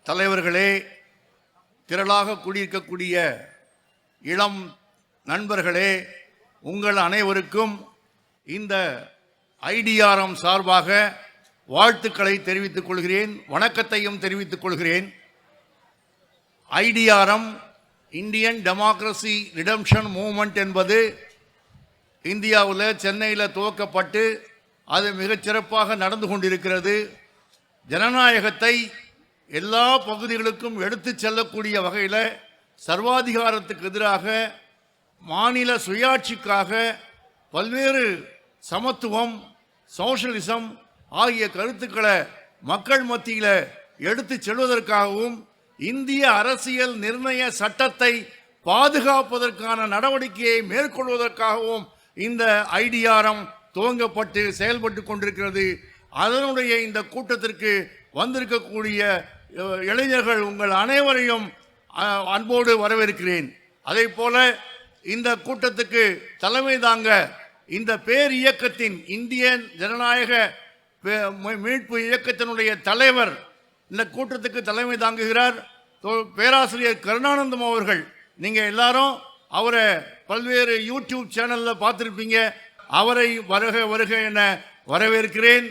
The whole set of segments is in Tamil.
தலைவர்களே, திரளாக கூடியிருக்கக்கூடிய இளம் நண்பர்களே, உங்கள் அனைவருக்கும் இந்த ஐடிஆர்எம் சார்பாக வாழ்த்துக்களை தெரிவித்துக் கொள்கிறேன், வணக்கத்தையும் தெரிவித்துக் கொள்கிறேன். ஐடிஆர்எம் இந்தியன் டெமோக்ரசி ரிடம்ஷன் மூவ்மெண்ட் என்பது இந்தியாவில் சென்னையில் துவக்கப்பட்டு அது மிகச்சிறப்பாக நடந்து கொண்டிருக்கிறது. ஜனநாயகத்தை எல்லா பகுதிகளுக்கும் எடுத்து செல்லக்கூடிய வகையில் சர்வாதிகாரத்துக்கு எதிராக மாநில சுயாட்சிக்காக பல்வேறு சமத்துவம், சோஷலிசம் ஆகிய கருத்துக்களை மக்கள் மத்தியில் எடுத்து செல்வதற்காகவும் இந்திய அரசியல் நிர்ணய சட்டத்தை பாதுகாப்பதற்கான நடவடிக்கையை மேற்கொள்வதற்காகவும் இந்த ஐடிஆர்எம் துவங்கப்பட்டு செயல்பட்டு கொண்டிருக்கிறது. அதனுடைய இந்த கூட்டத்திற்கு வந்திருக்கக்கூடிய இளைஞர்கள் உங்கள் அனைவரையும் அன்போடு வரவேற்கிறேன். அதே போல இந்த கூட்டத்துக்கு தலைமை தாங்க இந்த பேர் இயக்கத்தின் இந்திய ஜனநாயக மீட்பு இயக்கத்தினுடைய தலைவர் இந்த கூட்டத்துக்கு தலைமை தாங்குகிறார் பேராசிரியர் கருணானந்தம் அவர்கள். நீங்கள் எல்லாரும் அவரை பல்வேறு யூடியூப் சேனலில் பார்த்துருப்பீங்க. அவரை வருக வருக என வரவேற்கிறேன்.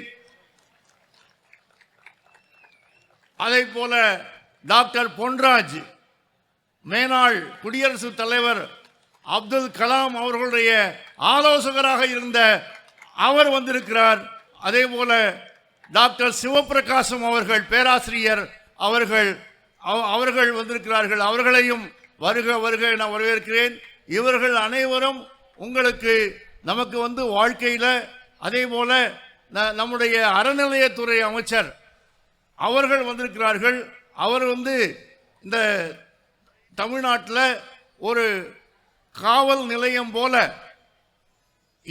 அதே போல டாக்டர் பொன்ராஜ், மேனாள் குடியரசுத் தலைவர் அப்துல் கலாம் அவர்களுடைய ஆலோசகராக இருந்த அவர் வந்திருக்கிறார். அதே போல டாக்டர் சிவபிரகாசம் அவர்கள் பேராசிரியர் அவர்கள் வந்திருக்கிறார்கள். அவர்களையும் வருக வருக என வரவேற்கிறேன். இவர்கள் அனைவரும் உங்களுக்கு நமக்கு வாழ்க்கையில் அதே போல நம்முடைய அறநிலையத்துறை அமைச்சர் அவர்கள் வந்திருக்கிறார்கள். அவர் இந்த தமிழ்நாட்டில் ஒரு காவல் நிலையம் போல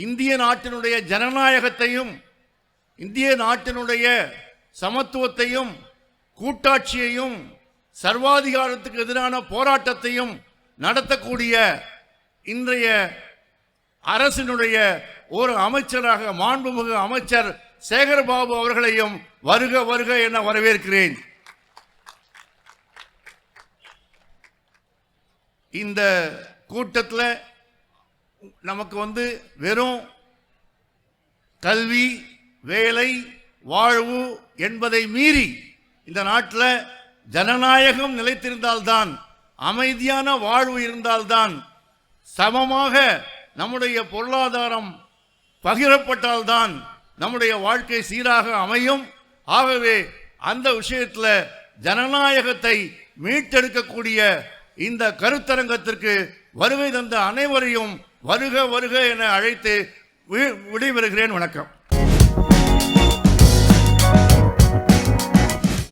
இந்திய நாட்டினுடைய ஜனநாயகத்தையும் இந்திய நாட்டினுடைய சமத்துவத்தையும் கூட்டாட்சியையும் சர்வாதிகாரத்துக்கு எதிரான போராட்டத்தையும் நடத்தக்கூடிய இன்றைய அரசினுடைய ஒரு அமைச்சராக மாண்புமிகு அமைச்சர் சேகர்பாபு அவர்களையும் வருக வருக என வரவேற்கிறேன். இந்த கூட்டத்தில் நமக்கு வெறும் கல்வி, வேலை, வாழ்வு என்பதை மீறி இந்த நாட்டில் ஜனநாயகம் நிலைத்திருந்தால்தான், அமைதியான வாழ்வு இருந்தால்தான், சமமாக நம்முடைய பொருளாதாரம் பகிரப்பட்டால்தான் நம்முடைய வாழ்க்கை சீராக அமையும். ஆகவே அந்த விஷயத்தில் ஜனநாயகத்தை மீட்டெடுக்கக்கூடிய இந்த கருத்தரங்கத்திற்கு வருகை தந்த அனைவரையும் வருக வருக என அழைத்து விடைபெறுகிறேன். வணக்கம்.